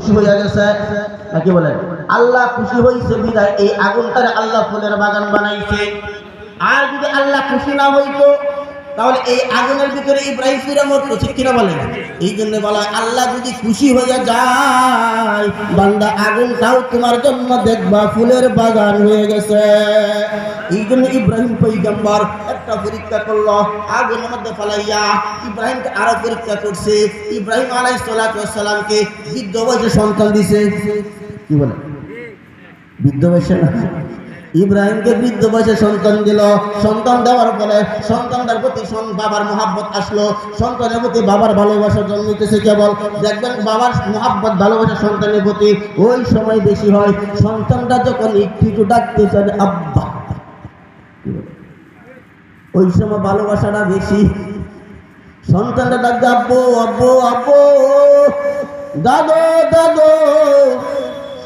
খুশি হয়ে গেছে নাকি বলেন? আল্লাহ খুশি হয়েছে বিদায় এই আগুনটারে আল্লাহ ফুলের বাগান বানাইছে। আর যদি আল্লাহ খুশি না হইতো তাহলে এই আগুনের ভিতরে ইব্রাহিম ফিরে মরতো, ঠিক কিনা বলেন? এই জন্য বলা আল্লাহ যদি খুশি হয়ে যায় বান্দা আগুনটাও তোমার জন্য দেখবা ফুলের বাগান হয়ে গেছে। এই জন্য ইব্রাহিম পয়গম্বর একটা পরীক্ষা করলো আগুনের মধ্যে ফেলাইয়া, ইব্রাহিমকে আরো পরীক্ষা করছে। ইব্রাহিম আলাইহিস সালাতু ওয়াস সালামকে বৃদ্ধ বয়সে সন্তান দিছে। কি বলে? বৃদ্ধ বয়সে না, ইব্রাহিমকে বৃদ্ধ বয়সে সন্তান দিল। সন্তান দেওয়ার পরে সন্তানটার প্রতি বাবার মহাব্বত আসলো, সন্তানের প্রতি বাবার ভালোবাসা জন্মিতেছে। কেবল দেখবেন বাবার মহাব্বত ভালোবাসা সন্তানের প্রতি ওই সময় বেশি হয় সন্তানটা যখন একটু ডাকতে চান আব্বা, ওই সময় ভালোবাসাটা বেশি। সন্তানটা ডাকতে আব্বু আব্বু আব্বু, দাদু দাদু।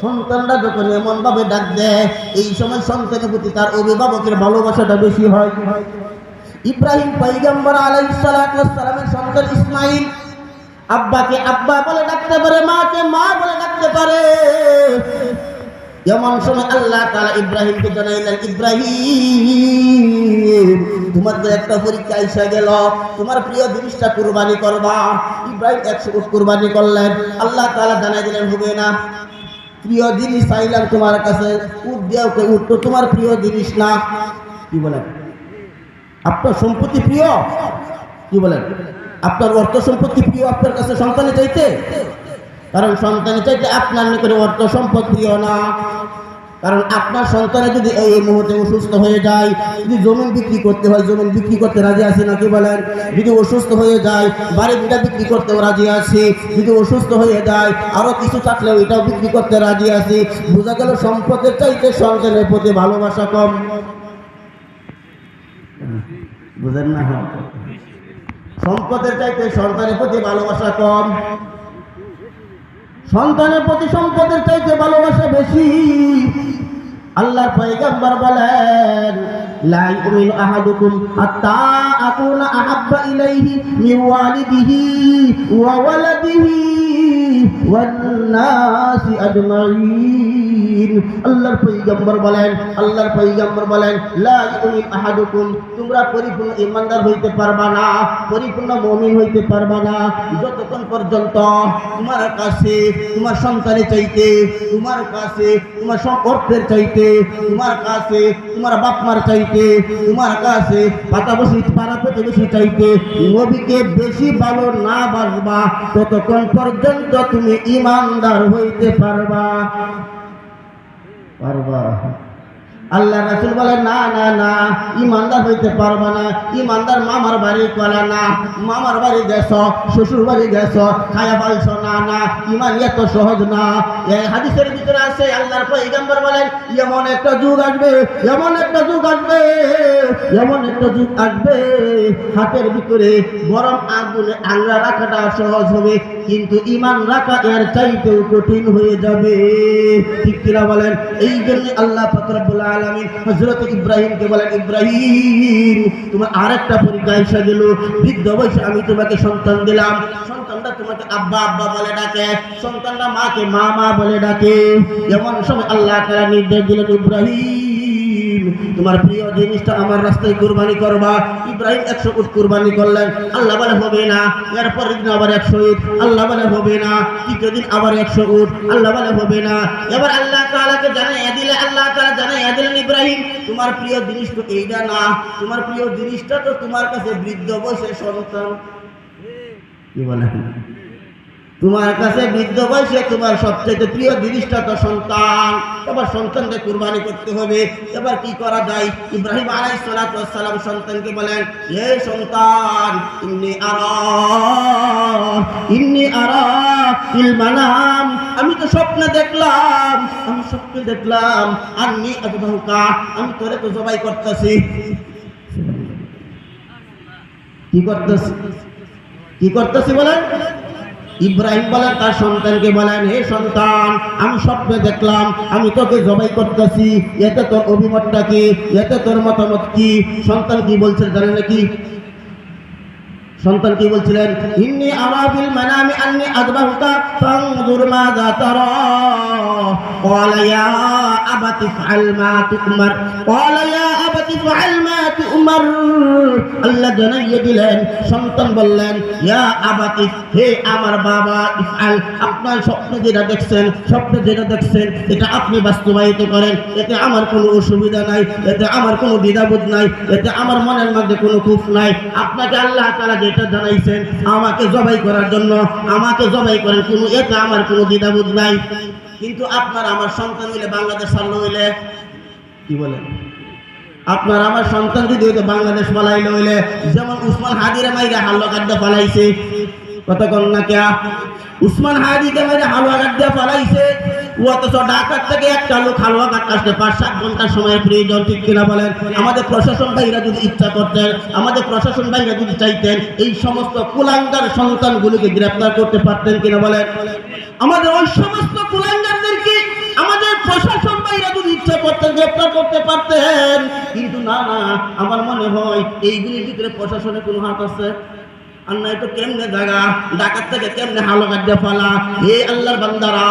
সন্তানরা যখন এমন ভাবে ডাক দেয় এই সময় সন্তানের প্রতি তার অভিভাবকের ভালোবাসাটা বেশি হয়। ইব্রাহিম পয়গম্বর আলাইহিস সালাতু ওয়াস সালামের সন্তান ইসমাঈল আব্বাকে আব্বা বলে ডাকতে পারে, মাকে মা বলে ডাকতে পারে। এমন সময় আল্লাহ তাআলা ইব্রাহিমকে জানাইলেন, ইব্রাহিম তোমার তো একটা পরীক্ষা এসে গেল, তোমার প্রিয় জিনিসটা কুরবানি করবা। ইব্রাহিম 100 উট কুরবানি করলেন। আল্লাহ তাআলা জানাই দিলেন হবে না, প্রিয় জিনিস চাইলাম তোমার কাছে, উট দেও, উট তো তোমার প্রিয় জিনিস না। কি বলেন? আপনার সম্পত্তি প্রিয়? কি বলেন? আপনার অর্থ সম্পত্তি প্রিয় আপনার কাছে সন্তানের চাইতে? কারণ সন্তানের চাইতে আপনার নিকটে অর্থ সম্পদ প্রিয় না। কারণ আপনার সন্তানে যদি এই মুহূর্তে অসুস্থ হয়ে যায়, যদি জমিন বিক্রি করতে হয় জমিন বিক্রি করতে রাজি আছে নাকি বলেন? যদি অসুস্থ হয়ে যায় বাড়ি ভিটা বিক্রি করতেও রাজি আছে। যদি অসুস্থ হয়ে যায় আরো কিছু থাকলেও এটাও বিক্রি করতে রাজি আছে। বোঝা গেল সম্পদের চাইতে সন্তানের প্রতি ভালোবাসা কম। বুঝেন না? সম্পদের চাইতে সন্তানের প্রতি ভালোবাসা কম। সন্তানের প্রতি সম্পদের চাইতে ভালোবাসা বেশি। আল্লাহর পয়গম্বর বলেন, লা ইউমিনু আহাদুকুম হাত্তা আকুনা আহাব্বা ইলাইহি মিন ওয়ালিদিহি ওয়া ওয়ালাদিহি ওয়ান নাসি আজমাইন। আল্লাহর পয়গম্বর বলেন, লা ইউমিনু আহাদুকুম, তোমরা পরিপূর্ণ ঈমানদার হইতে পারবা না, পরিপূর্ণ মুমিন হইতে পারবা না যতক্ষণ পর্যন্ত তোমার কাছে তোমার সন্তানের চাইতে, তোমার কাছে তোমার অর্থের চাইতে, তোমার কাছে তোমার বাপ মার চাইতে, তোমার কাছে পাতাবসি পাড়া প্রতিবেশী চাইতে নবীকে বেশি ভালো না বাসবা ততক্ষণ পর্যন্ত তুমি ঈমানদার হইতে পারবা। আল্লাহ রাসূল বলেন, না না না, ঈমানদার হইতে পারবা না। ঈমানদার মামার বাড়ি কলা না, মামার বাড়ি গেছ, শ্বশুর বাড়ি গেছ, খায়া পালছ না, না, ঈমান এত সহজ না। এই হাদিসের ভিতরে আছে আল্লাহর পয়গম্বর বলেন, এমন একটা যুগ আসবে, এমন একটা যুগ আসবে, এমন একটা যুগ আসবে হাতের ভিতরে গরম আগুনে আংরা রাখাটা সহজ হবে, কিন্তু ঈমান রাখা এর চাইতেও কঠিন হয়ে যাবে। ঠিক কিনা বলেন? এই জন্য আল্লাহ পাক রব্বুল আলামিন হযরত ইব্রাহিমকে বলেন, ইব্রাহিম তোমার আরেকটা পরীক্ষা এসে গেল। বৃদ্ধ বয়সে আমি তোমাকে সন্তান দিলাম, সন্তানটা তোমাকে আব্বা আব্বা বলে ডাকে, সন্তানটা মাকে মা মা বলে ডাকে। এমন সময় আল্লাহ তাআলা নির্দেশ দিলেন, ইব্রাহিম তোমার প্রিয় জিনিসটা আমার রাস্তায় কুরবানি করবা। ইব্রাহিম 100 উট কুরবানি করলেন। আল্লাহ বলে হবে না। এরপর দিন আবার 100 উট, আল্লাহ বলে হবে না। তৃতীয় দিন আবার 100 উট, আল্লাহ বলে হবে না। এবার আল্লাহ তাআলাকে জানাইয়া দিলে, আল্লাহ তাআলা জানাইয়া দিলেন, ইব্রাহিম তোমার প্রিয় জিনিস তো এইটা না, তোমার প্রিয় জিনিসটা তো তোমার কাছে বৃদ্ধ বয়সে সন্তান। কি বলেন? তোমার কাছে বৃদ্ধ বয়সে তোমার সবচেয়ে প্রিয় জিনিসটা তো সন্তান। এবার সন্তানকে কুরবানি করতে হবে। এবার কি করা যায়? ইব্রাহিম আলাইহিস সালাতু ওয়াস সালাম সন্তানকে বলেন, হে সন্তান, ইন্নী আরা ফিল মানাম, আমি তো স্বপ্নে দেখলাম, আন্নী আযবাহুকা, আমি তোরে তো জবাই করতেছি। কি করতেছি বলেন? ইব্রাহিম বলেন তার সন্তানকে বলেন, হে সন্তান, আমি স্বপ্নে দেখলাম আমি তোকে জবাই করতেছি, এতে তোর অভিমতটা কি, এতে তোর মতামত কি? সন্তান কি বলছে জানেন নাকি? সন্তান কি বলছিলেন? ইন্নী আরা ফিল মানামি আন্নী আযবাহুকা ফানজুর মাযা তারা। ক্বালা ইয়া আবাতি ফাআল মা তু'মার। ক্বালা ইয়া আবাতি ফাআল মা তু'মার। আল্লাহ জানাইয়ে দিলেন, সন্তান বললেন, ইয়া আবাতি, হে আমার বাবা, ইফআল, আপনার স্বপ্নে যেটা দেখছেন, এটা আপনি বাস্তবায়িত করেন। এতে আমার কোনো অসুবিধা নাই, এতে আমার কোনো দ্বিধাবোধ নাই, এতে আমার মনের মধ্যে কোনো খুঁত নাই। আপনাকে আল্লাহ তাআলা যেটা জানাইছেন আমাকে জবাই করার জন্য, আমাকে জবাই করেন, এতে আমার কোনো দ্বিধাবোধ নাই। কিন্তু আপনার আমার সন্তান হইলে বাংলাদেশ ছাড়লো হইলে কি বলেন? আপনার আমার সন্তান যদি হইতো বাংলাদেশ পালাইলে হইলে, যেমন উসমান হাদিরে মাইরা হালুয়া কাটতে পালাইছে, কত কন্যা কে উসমান হাদিকে মাইরা হালুয়া কাটতে পালাইছে, অথচ ঢাকার থেকে একটা লোক হালুয়া কাটতে আসতে 5-7 ঘন্টা সময়ের প্রয়োজন, ঠিক কিনা বলেন? আমাদের প্রশাসন ভাইরা যদি ইচ্ছা করতেন, আমাদের প্রশাসন ভাইরা যদি চাইতেন, এই সমস্ত কুলাঙ্গার সন্তানগুলোকে গ্রেফতার করতে পারতেন কিনা বলেন? আমাদের ওই সমস্ত কুলাঙ্গারদেরকে আমাদের প্রশাসন ভাইরা যদি ইচ্ছা করতেন গ্রেফতার করতে পারতেন। কিন্তু না, আমার মনে হয় এইগুলির ভিতরে প্রশাসনের কোনো হাত আছে? আর নাই তো কেমনে জায়গা ঢাকার থেকে কেমনে হালো কাটতে পালা? হে আল্লাহর বান্দারা,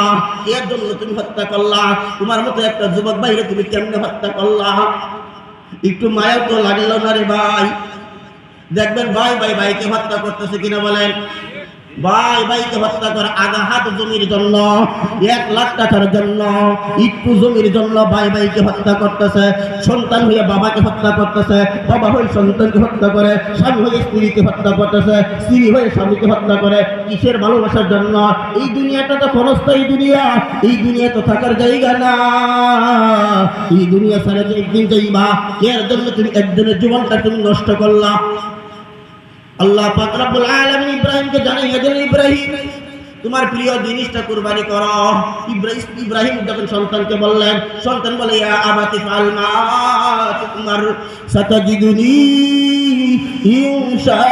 এর জন্য তুমি হত্যা করলা? তোমার মতো একটা যুবক ভাইরে তুমি কেমনে হত্যা করলা? একটু মায়া তো লাগলো না রে ভাই? দেখবেন ভাইকে হত্যা করতেছে কিনা বলেন? ভাইকে হত্যা করে আধা হাত জমির জন্য, 1 লাখ টাকার জন্য, একটু জমির জন্য ভাইকে হত্যা করতেছে। সন্তান হয়ে বাবাকে হত্যা করতেছে, বাবা হয়ে সন্তানকে হত্যা করে, স্বামী হয়ে স্ত্রীকে হত্যা করতেছে, স্ত্রী হয়ে স্বামীকে হত্যা করে। কিসের ভালোবাসার জন্য? এই দুনিয়াটা তো ক্ষণস্থায়ী দুনিয়া, এই দুনিয়া তো থাকার জায়গা না। এই দুনিয়া ছাড়া যে একদিন যাইবা, এর জন্য তুমি একজনের জীবনটা তুমি নষ্ট করলা। আল্লাহ পাক রব্বুল আলামিন ইব্রাহিমকে জানাইয়া দিলেন, ইব্রাহিম তোমার প্রিয় জিনিসটা কুরবানি করো। ইব্রাহিম যখন সন্তানকে বললেন, সন্তান বলে, ইয়া আবাতি ফাআল মা তু'মার সাতাজিদুনি ইনশাআল্লাহ।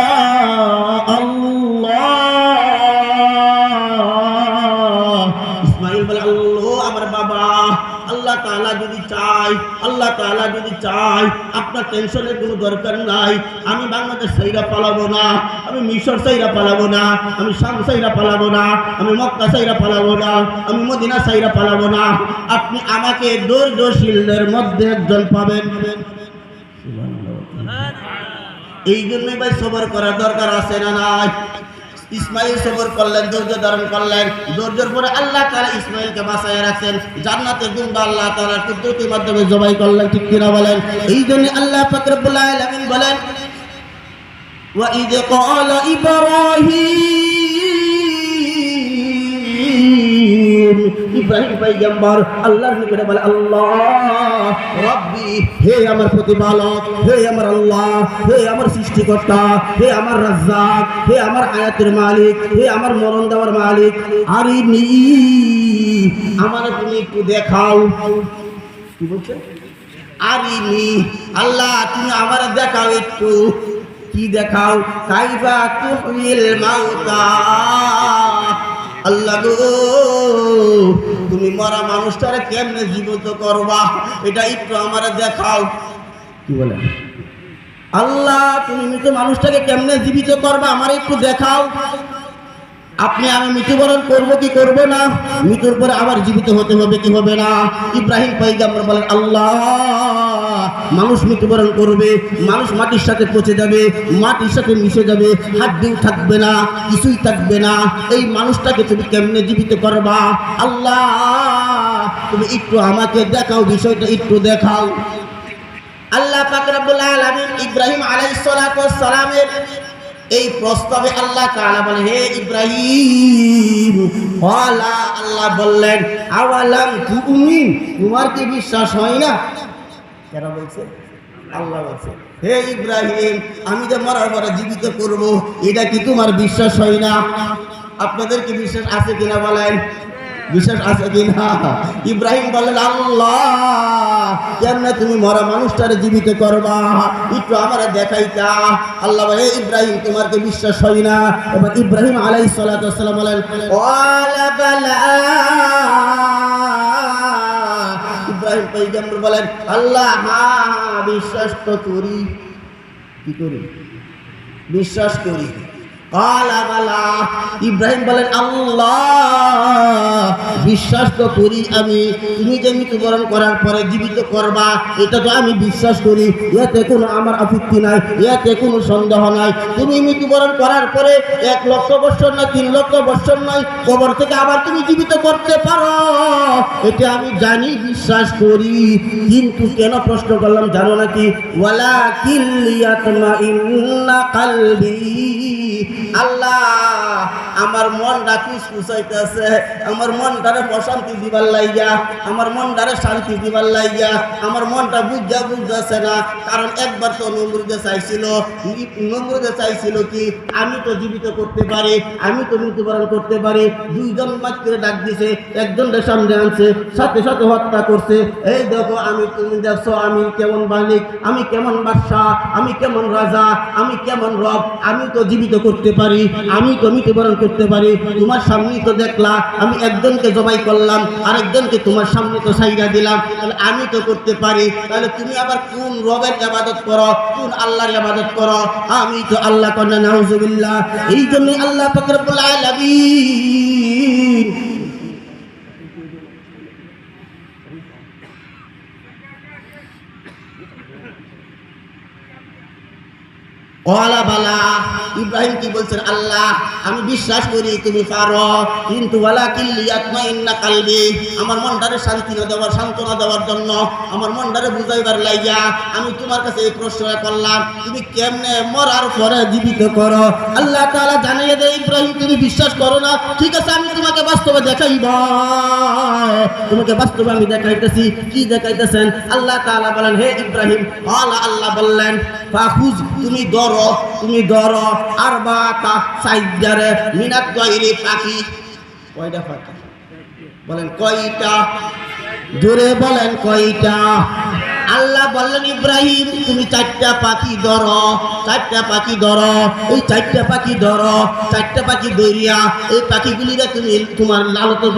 ইসমাঈল বলে, আল্লাহ আমার বাবা, আল্লাহ তাআলা যদি চায় আপনার টেনশনের কোনো দরকার নাই। আমি বাংলাদেশ সাইরা পালাবো না, আমি মিশর সাইরা পালাবো না, আমি শাম সাইরা পালাবো না, আমি মক্কা সাইরা পালাবো না, আমি মদিনা সাইরা পালাবো না। আপনি আমাকে ধৈর্যশীলদের মধ্যে একজন পাবেন। এই জন্যই ভাই সবর করার দরকার আছে না নাই? ইসমাইল সবর করলেন, ধৈর্য ধারণ করলেন। ধৈর্যের পরে আল্লাহ তাআলা ইসমাইলকে বাঁচায় রাখছেন, জান্নাতে দুম্বা আল্লাহ তাআলার কুদরতের মাধ্যমে জবাই করলেন, ঠিক কিনা বলেন? এই জন্য আল্লাহ পাক রব্বুল আলামিন বলেন, ওয়া ইয ক্বালা ইব্রাহিম পয়গম্বর আল্লাহর নিকটে বলে, আল্লাহ রব্বি, হে আমার প্রতিপালক, হে আমার আল্লাহ, হে আমার সৃষ্টিকর্তা, হে আমার রাজ্জাক, হে আমার হায়াতের মালিক, হে আমার মরণ দেওয়ার মালিক, আরিনি, আমারে তুমি একটু দেখাও। কি বলছে? আরিনি, আল্লাহ তুমি আমারে দেখাও একটু। কি দেখাও? কাইফা তুহিল মাউতা, আল্লাহ গো তুমি মরা মানুষটারে কেমনে জীবিত করবা, এটা একটু আমারে দেখাও। কি বলেন? আল্লাহ তুমি মৃত মানুষটাকে কেমনে জীবিত করবা আমারে একটু দেখাও। আপনি আমি মৃত্যুবরণ করব কি করব না? মৃত্যুর পরে আবার জীবিত হতে হবে কি হবে না? ইব্রাহিম পয়গম্বর বলেন, আল্লাহ মানুষ মৃত্যুবরণ করবে, মানুষ মাটির সাথে পচে যাবে, মাটির সাথে মিশে যাবে, হাড্ডিও থাকবে না, কিছুই থাকবে না। এই মানুষটাকে তুমি কেমনে জীবিত করবা? আল্লাহ তুমি একটু আমাকে দেখাও, বিষয়টা একটু দেখাও। আল্লাহ পাক রব্বুল আলামিন ইব্রাহিম আলাইহিস সালাতু ওয়াস সালামের এই প্রস্তাবে আল্লাহ তাআলা বলে, হে ইব্রাহিম, আল্লাহ বললেন, আওয়ালাম তুমিন, তোমার কি বিশ্বাস হয় না? কেন বলছে? আল্লাহ বলছে, হে ইব্রাহিম, আমি যে মরার পরে জীবিত করব, এটা কি তোমার বিশ্বাস হয় না? আপনাদের কি বিশ্বাস আছে কিনা বলেন? বিশ্বাস আছে কিনা? ইব্রাহিম বললেন, আল্লাহ কেমনে তুমি মরা মানুষটারে জীবিত করবা, একটু আমারে দেখাইতা। আল্লাহ বলে, ইব্রাহিম তোমার কি বিশ্বাস হয় না? এবার ইব্রাহিম আলাইহিস সালাতু ওয়াস সালাম বলেন, ওয়ালা বালা। ইব্রাহিম পয়গম্বর বলেন, আল্লাহ হ্যাঁ বিশ্বাস তো করি। কি করি? বিশ্বাস করি। কালা বালা, ইব্রাহিম বলেন আল্লাহ বিশ্বাস তো করি আমি, তুমি যে মৃত্যুবরণ করার পরে জীবিত করবা এটা তো আমি বিশ্বাস করি, এতে কোনো আমার আপত্তি নাই, এতে কোনো সন্দেহ নাই। তুমি মৃত্যুবরণ করার পরে 1 লক্ষ বছর নয় 3 লক্ষ বছর নয় কবর থেকে আবার তুমি জীবিত করতে পারো, এটা আমি জানি বিশ্বাস করি। কিন্তু কেন প্রশ্ন করলাম জানো নাকি? ওয়ালাকিন লিয়াতমাইন্না কলবি, আল্লাহ আমার মনটা কুসকুসাইতেছে, আমার মনটারে প্রশান্তি দিবার লাইগা, আমার মনটারে শান্তি দিবার লাইগা, আমার মনটা বুঝতেছে না। কারণ একবার তো নমরুদে চাইছিল কি আমি তো জীবিত করতে পারি, আমি তো মৃত্যুবরণ করতে পারি। 2 জন মাত্রে ডাক দিছে, একজনের সামনে আনছে, সাথে সাথে হত্যা করছে। এই দেখো আমি, তুমি দেখছো আমি কেমন মালিক, আমি কেমন বাদশাহ, আমি কেমন রাজা, আমি কেমন রব, আমি তো জীবিত করতে পারি, আমি তো মৃত্যুবরণ করতে পারি। তোমার সামনেই তো দেখলা আমি একজনকে জবাই করলাম, আরেকজনকে তোমার সামনে তো সাইরা দিলাম, তাহলে আমি তো করতে পারি। তাহলে তুমি আবার কোন রবের ইবাদত করো, কোন আল্লাহর ইবাদত করো? আমি তো আল্লাহ কন্যা, নাউজুবিল্লাহ। এই জন্য আল্লাহ পাক রব্বুল আলামিন ওয়ালা বালা, ইব্রাহিম কি বলছেন? আল্লাহ আমি বিশ্বাস করি তুমি পারো, কিন্তু ওয়ালাকিন লিয়াতমাইন্না কলবি, আমার মনটারে সান্ত্বনা দেওয়ার জন্য, আমার মনটারে বুঝাইবার লাইগা আমি তোমার কাছে এই প্রশ্নটা করলাম, তুমি কেমনে মরার পরে জীবিত করো? আল্লাহ তাআলা জানিয়ে দেয়, ইব্রাহিম তুমি বিশ্বাস করো না, ঠিক আছে আমি তোমাকে বাস্তবে দেখাইব, তোমাকে বাস্তবে আমি দেখাইতেছি। কি দেখাইতেছেন? আল্লাহ তাআলা বলেন, হে ইব্রাহিম, আল্লাহ বললেন ফাখুজ, তুমি ধরো আরবাতা সাইদারে মিনাত গায়রি পাখি। কয়টা পাখি? বলেন কয়টা? জোরে বলেন কয়টা? আল্লাহ বললেন ইব্রাহিম তুমি 4টা পাখি ধরো, 4টা পাখি ধরো, এই 4টা পাখি ধরো, 4টা পাখি ধরিয়া এই পাখিগুলিরে তুমি তোমার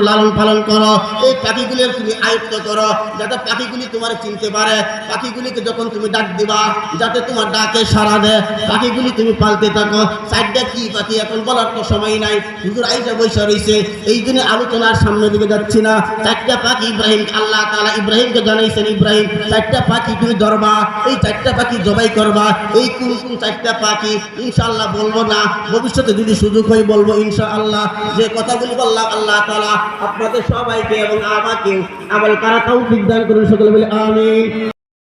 লালন পালন করো, এই পাখিগুলির তুমি আয়ত্ত করো, যাতে পাখিগুলি তোমার চিনতে পারে। পাখিগুলিকে যখন তুমি ডাক দিবা যাতে তোমার ডাকে সাড়া দেয়, পাখিগুলি তুমি পালতে থাকো। 4টা কি পাখি এখন বলার তো সময় নাই, হুজুর আইসা বৈশা রয়েছে, এই জন্য আলোচনার সামনের দিকে যাচ্ছি না। 4টা পাখি ইব্রাহিম, আল্লাহ তাআলা ইব্রাহিমকে জানাইছেন, ইব্রাহিম 4টা পাখি তুমি ধরবা, এই 4টা পাখি জবাই করবা। এই কোন 4টা পাখি ইনশাআল্লাহ বলবো না, ভবিষ্যতে যদি সুযোগ হয় বলবো ইনশাআল্লাহ। যে কথাগুলি বললাম আল্লাহ তাআলা আপনাদের সবাইকে এবং আমাকে আমল করার তৌফিক দান করুন, সকলে বলে আমিন।